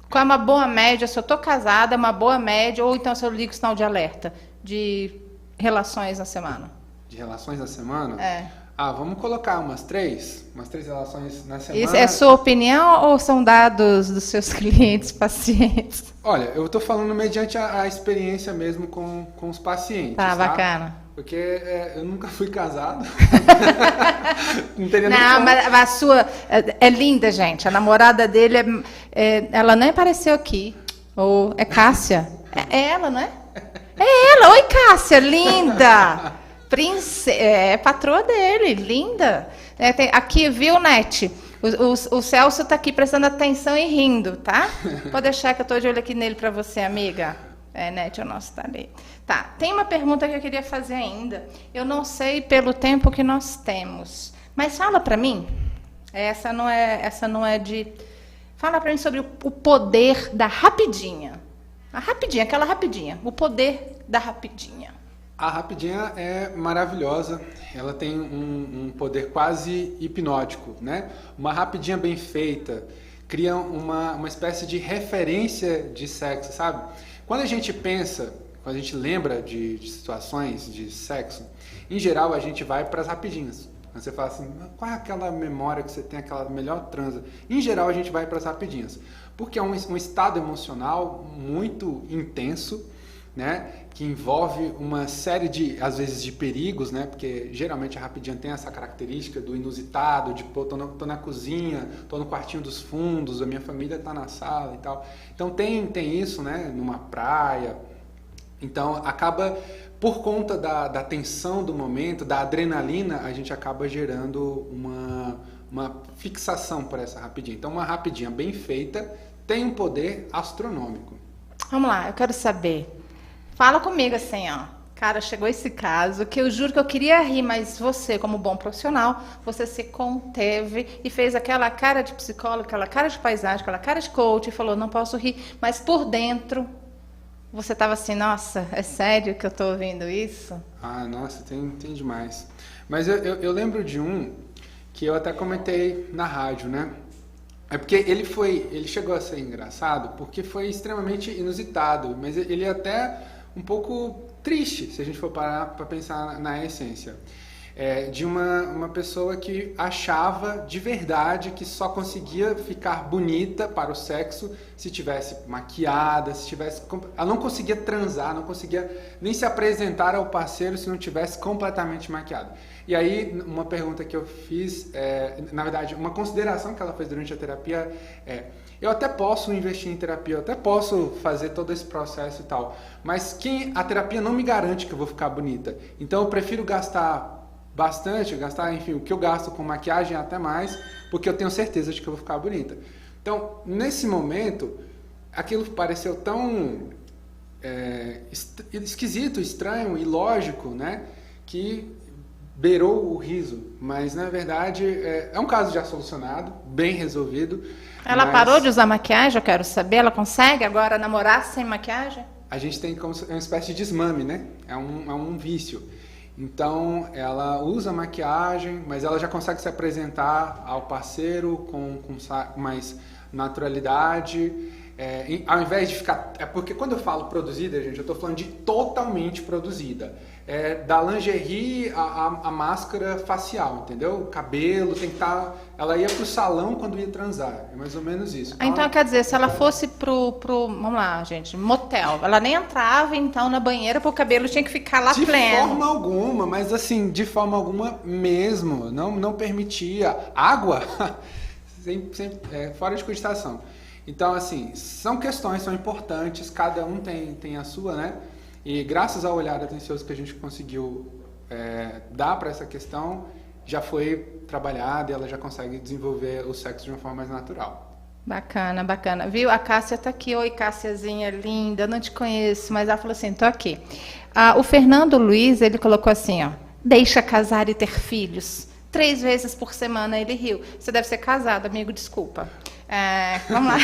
Qual é uma boa média? Se eu tô casada, é uma boa média, ou então se eu ligo o sinal de alerta de relações na semana. De relações na semana? É. Vamos colocar umas 3 relações na semana. Isso é sua opinião ou são dados dos seus clientes, pacientes? Olha, eu estou falando mediante a experiência mesmo com os pacientes. Tá, bacana. Porque eu nunca fui casado. Não teria mas a sua é linda, gente. A namorada dele, ela nem apareceu aqui. Ou é Cássia. É ela, não é? É ela. Oi, Cássia, linda. É patroa dele, linda. Aqui, viu, Nete? O Celso está aqui prestando atenção e rindo, tá? Pode deixar que eu estou de olho aqui nele para você, amiga. Nete, o nosso tá ali. Tá, tem uma pergunta que eu queria fazer ainda. Eu não sei pelo tempo que nós temos, mas fala para mim. Essa não é de... Fala para mim sobre o poder da rapidinha. A rapidinha, aquela rapidinha. O poder da rapidinha. A rapidinha é maravilhosa. Ela tem um poder quase hipnótico, né? Uma rapidinha bem feita cria uma espécie de referência de sexo, sabe? Quando a gente pensa, quando a gente lembra de situações de sexo, em geral a gente vai para as rapidinhas. Você fala assim, qual é aquela memória que você tem, aquela melhor transa? Em geral a gente vai para as rapidinhas, porque é um estado emocional muito intenso, né, que envolve uma série de, às vezes, de perigos, né, porque geralmente a rapidinha tem essa característica do inusitado, de pô, tô na cozinha, tô no quartinho dos fundos, a minha família tá na sala e tal. Então tem isso, né, numa praia. Então acaba, por conta da tensão do momento, da adrenalina, a gente acaba gerando uma fixação por essa rapidinha. Então uma rapidinha bem feita tem um poder astronômico. Vamos lá, eu quero saber. Fala comigo assim, ó. Cara, chegou esse caso que eu juro que eu queria rir, mas você, como bom profissional, você se conteve e fez aquela cara de psicólogo, aquela cara de paisagem, aquela cara de coach e falou, não posso rir, mas por dentro você estava assim, nossa, é sério que eu estou ouvindo isso? Ah, nossa, tem demais. Mas eu lembro de um que eu até comentei na rádio, né? É porque ele chegou a ser engraçado porque foi extremamente inusitado, mas ele é até um pouco triste, se a gente for parar para pensar na essência. De uma pessoa que achava de verdade que só conseguia ficar bonita para o sexo se tivesse maquiada, ela não conseguia transar, não conseguia nem se apresentar ao parceiro se não tivesse completamente maquiada. E aí, uma pergunta que eu fiz, na verdade, uma consideração que ela fez durante a terapia eu até posso investir em terapia, eu até posso fazer todo esse processo e tal, mas a terapia não me garante que eu vou ficar bonita. Então eu prefiro gastar bastante, enfim, o que eu gasto com maquiagem até mais, porque eu tenho certeza de que eu vou ficar bonita. Então, nesse momento, aquilo pareceu tão esquisito, estranho, ilógico, né, que beirou o riso, mas na verdade é um caso já solucionado, bem resolvido. Ela parou de usar maquiagem, eu quero saber, ela consegue agora namorar sem maquiagem? A gente tem como uma espécie de desmame, né? É um vício. Então, ela usa maquiagem, mas ela já consegue se apresentar ao parceiro com mais naturalidade. Ao invés de ficar... porque quando eu falo produzida, gente, eu estou falando de totalmente produzida. Da lingerie a máscara facial, entendeu? O cabelo tem que estar... Ela ia pro salão quando ia transar. É mais ou menos isso. Então quer dizer, se ela fosse pro... Vamos lá, gente. Motel. Ela nem entrava, então, na banheira, porque o cabelo tinha que ficar lá pleno. De forma alguma, mas assim, de forma alguma mesmo. Não permitia. Água? Fora de cogitação. Então, assim, são questões, são importantes. Cada um tem a sua, né? E graças ao olhar atencioso que a gente conseguiu dar para essa questão, já foi trabalhada e ela já consegue desenvolver o sexo de uma forma mais natural. Bacana, bacana. Viu? A Cássia tá aqui. Oi, Cássiazinha linda, não te conheço, mas ela falou assim, tô aqui. O Fernando Luiz, ele colocou assim, ó, deixa casar e ter filhos. 3 vezes por semana ele riu. Você deve ser casado, amigo, desculpa. Vamos lá.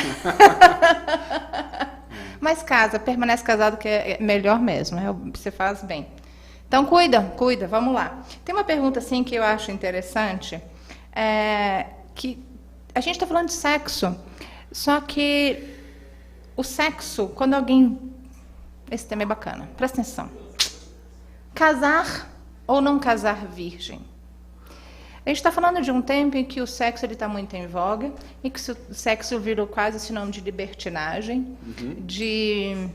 Mas casa, permanece casado, que é melhor mesmo, você faz bem. Então cuida, vamos lá. Tem uma pergunta assim que eu acho interessante, que a gente está falando de sexo, só que o sexo, quando alguém... Esse tema é bacana, presta atenção. Casar ou não casar virgem? A gente está falando de um tempo em que o sexo está muito em voga, em que o sexo virou quase sinônimo de libertinagem, de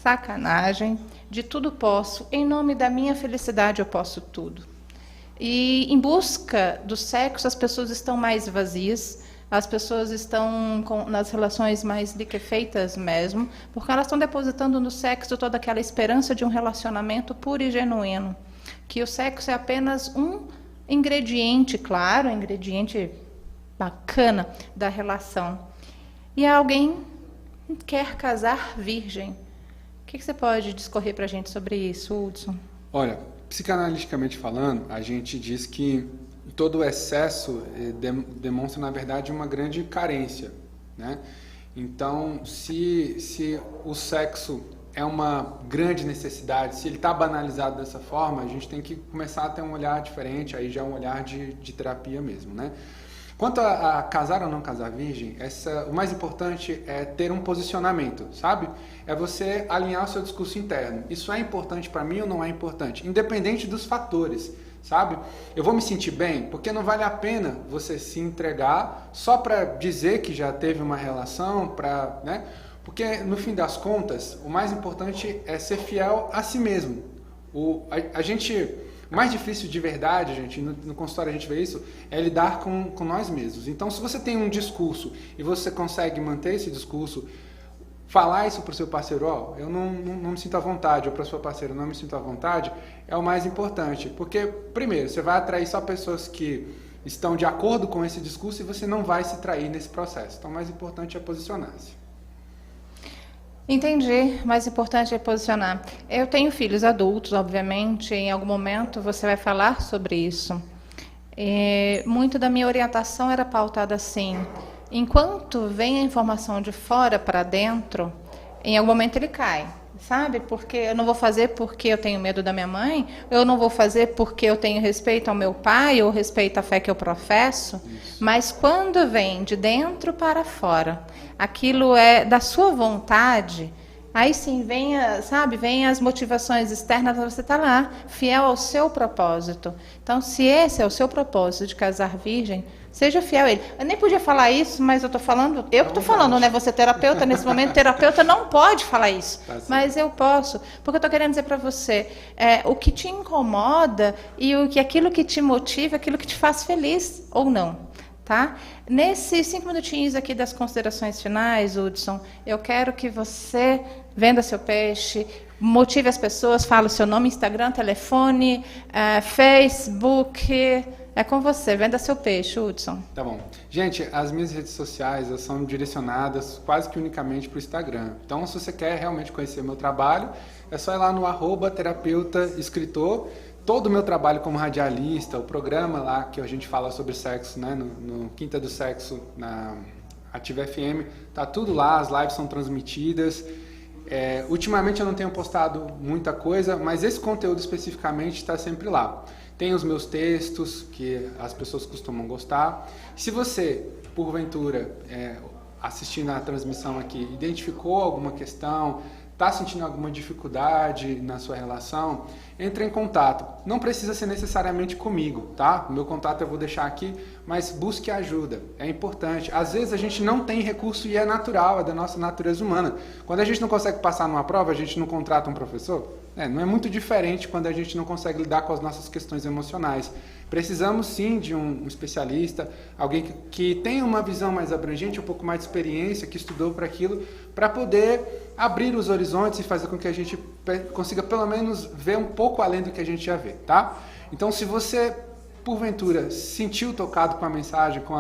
sacanagem, de tudo posso. Em nome da minha felicidade eu posso tudo. E em busca do sexo as pessoas estão mais vazias, as pessoas estão nas relações mais liquefeitas mesmo, porque elas estão depositando no sexo toda aquela esperança de um relacionamento puro e genuíno, que o sexo é apenas um ingrediente, claro, ingrediente bacana da relação. E alguém quer casar virgem. O que você pode discorrer para a gente sobre isso, Hudson? Olha, psicanaliticamente falando, a gente diz que todo o excesso demonstra, na verdade, uma grande carência, né? Então, se o sexo é uma grande necessidade, se ele está banalizado dessa forma, a gente tem que começar a ter um olhar diferente, aí já é um olhar de terapia mesmo, né? Quanto a casar ou não casar virgem, o mais importante é ter um posicionamento, sabe? É você alinhar o seu discurso interno. Isso é importante para mim ou não é importante? Independente dos fatores, sabe? Eu vou me sentir bem, porque não vale a pena você se entregar só para dizer que já teve uma relação, né? Porque no fim das contas, o mais importante é ser fiel a si mesmo. O mais difícil de verdade, gente, no consultório a gente vê isso, é lidar com nós mesmos. Então, se você tem um discurso e você consegue manter esse discurso, falar isso para o seu parceiro, eu não me sinto à vontade, ou para o seu parceiro, não me sinto à vontade, é o mais importante. Porque, primeiro, você vai atrair só pessoas que estão de acordo com esse discurso e você não vai se trair nesse processo. Então, o mais importante é posicionar-se. Entendi, mais importante é posicionar. Eu tenho filhos adultos, obviamente, em algum momento você vai falar sobre isso. Muito da minha orientação era pautada assim, enquanto vem a informação de fora para dentro, em algum momento ele cai, sabe? Porque eu não vou fazer porque eu tenho medo da minha mãe, eu não vou fazer porque eu tenho respeito ao meu pai ou respeito à fé que eu professo, mas quando vem de dentro para fora, aquilo é da sua vontade, aí sim vem as motivações externas, você está lá, fiel ao seu propósito. Então, se esse é o seu propósito de casar virgem, seja fiel a ele. Eu nem podia falar isso, mas eu estou falando, eu que estou falando, né? Você terapeuta, nesse momento, terapeuta não pode falar isso, mas eu posso, porque eu estou querendo dizer para você, o que te incomoda e aquilo que te motiva, aquilo que te faz feliz ou não. Tá? Nesses 5 minutinhos aqui das considerações finais, Hudson, eu quero que você venda seu peixe, motive as pessoas, fale o seu nome, Instagram, telefone, Facebook, é com você, venda seu peixe, Hudson. Tá bom. Gente, as minhas redes sociais são direcionadas quase que unicamente para o Instagram. Então, se você quer realmente conhecer o meu trabalho, é só ir lá no @terapeutaescritor. Todo o meu trabalho como radialista, o programa lá que a gente fala sobre sexo, né, no Quinta do Sexo, na Ativa FM, tá tudo lá, as lives são transmitidas. Ultimamente eu não tenho postado muita coisa, mas esse conteúdo especificamente está sempre lá. Tem os meus textos, que as pessoas costumam gostar. Se você, porventura, assistindo a transmissão aqui, identificou alguma questão, está sentindo alguma dificuldade na sua relação, entre em contato. Não precisa ser necessariamente comigo, tá? O meu contato eu vou deixar aqui, mas busque ajuda. É importante. Às vezes a gente não tem recurso e é natural, é da nossa natureza humana. Quando a gente não consegue passar numa prova, a gente não contrata um professor? Não é muito diferente quando a gente não consegue lidar com as nossas questões emocionais. Precisamos sim de um especialista, alguém que tenha uma visão mais abrangente, um pouco mais de experiência, que estudou para aquilo, para poder abrir os horizontes e fazer com que a gente consiga pelo menos ver um pouco além do que a gente já vê, tá? Então, se você, porventura, se sentiu tocado com a mensagem, com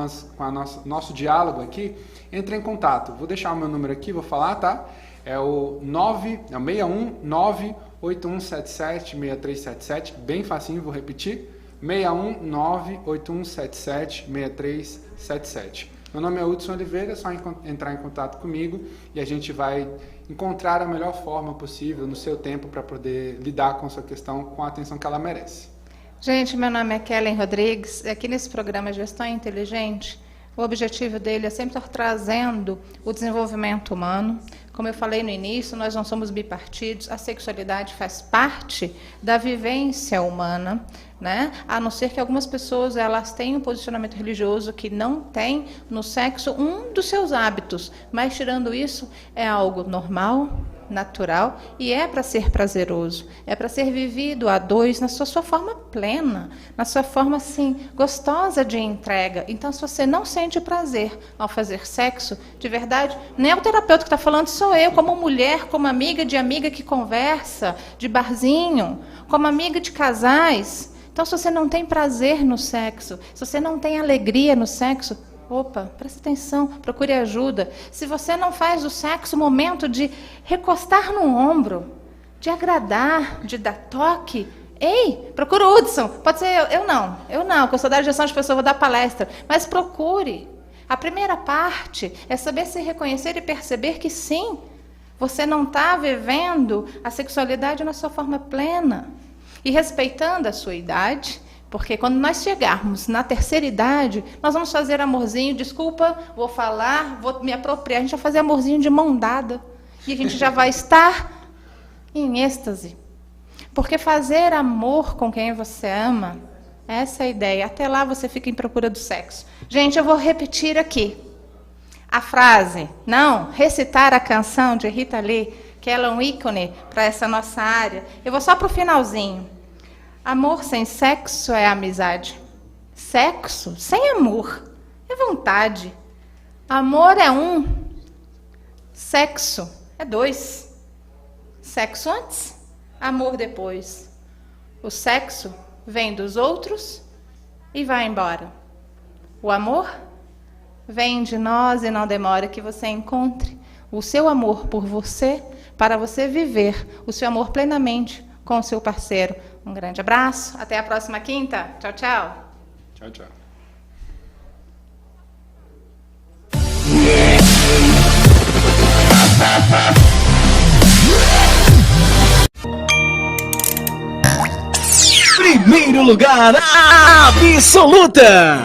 nosso diálogo aqui, entre em contato. Vou deixar o meu número aqui, vou falar, tá? É o 61981776377, bem facinho, vou repetir. 61981776377. Meu nome é Hudson Oliveira, é só entrar em contato comigo e a gente vai encontrar a melhor forma possível no seu tempo para poder lidar com a sua questão com a atenção que ela merece. Gente, meu nome é Kellen Rodrigues, aqui nesse programa Gestão Inteligente, o objetivo dele é sempre estar trazendo o desenvolvimento humano. Como eu falei no início, nós não somos bipartidos, a sexualidade faz parte da vivência humana, né? A não ser que algumas pessoas elas tenham um posicionamento religioso que não tem no sexo um dos seus hábitos, mas tirando isso, é algo normal, natural e é para ser prazeroso, é para ser vivido a dois na sua forma plena, na sua forma assim gostosa de entrega. Então, se você não sente prazer ao fazer sexo, de verdade, nem é o terapeuta que está falando, sou eu, como mulher, como amiga de amiga que conversa, de barzinho, como amiga de casais. Então, se você não tem prazer no sexo, se você não tem alegria no sexo, opa, presta atenção, procure ajuda. Se você não faz do sexo o momento de recostar no ombro, de agradar, de dar toque, ei, procura o Hudson. Pode ser eu não, que eu sou da gestão de pessoas, vou dar palestra, mas procure. A primeira parte é saber se reconhecer e perceber que sim, você não está vivendo a sexualidade na sua forma plena. E respeitando a sua idade, Porque quando nós chegarmos na terceira idade, nós vamos fazer amorzinho, desculpa, vou falar, vou me apropriar, a gente vai fazer amorzinho de mão dada. E a gente já vai estar em êxtase. Porque fazer amor com quem você ama, essa é a ideia. Até lá você fica em procura do sexo. Gente, eu vou repetir aqui a frase, não, recitar a canção de Rita Lee, que ela é um ícone para essa nossa área. Eu vou só para o finalzinho. Amor sem sexo é amizade. Sexo sem amor é vontade. Amor é um, sexo é dois. Sexo antes, amor depois. O sexo vem dos outros e vai embora. O amor vem de nós e não demora que você encontre o seu amor por você, para você viver o seu amor plenamente com o seu parceiro. Um grande abraço, até a próxima quinta. Tchau, tchau. Tchau, tchau. Primeiro lugar absoluta.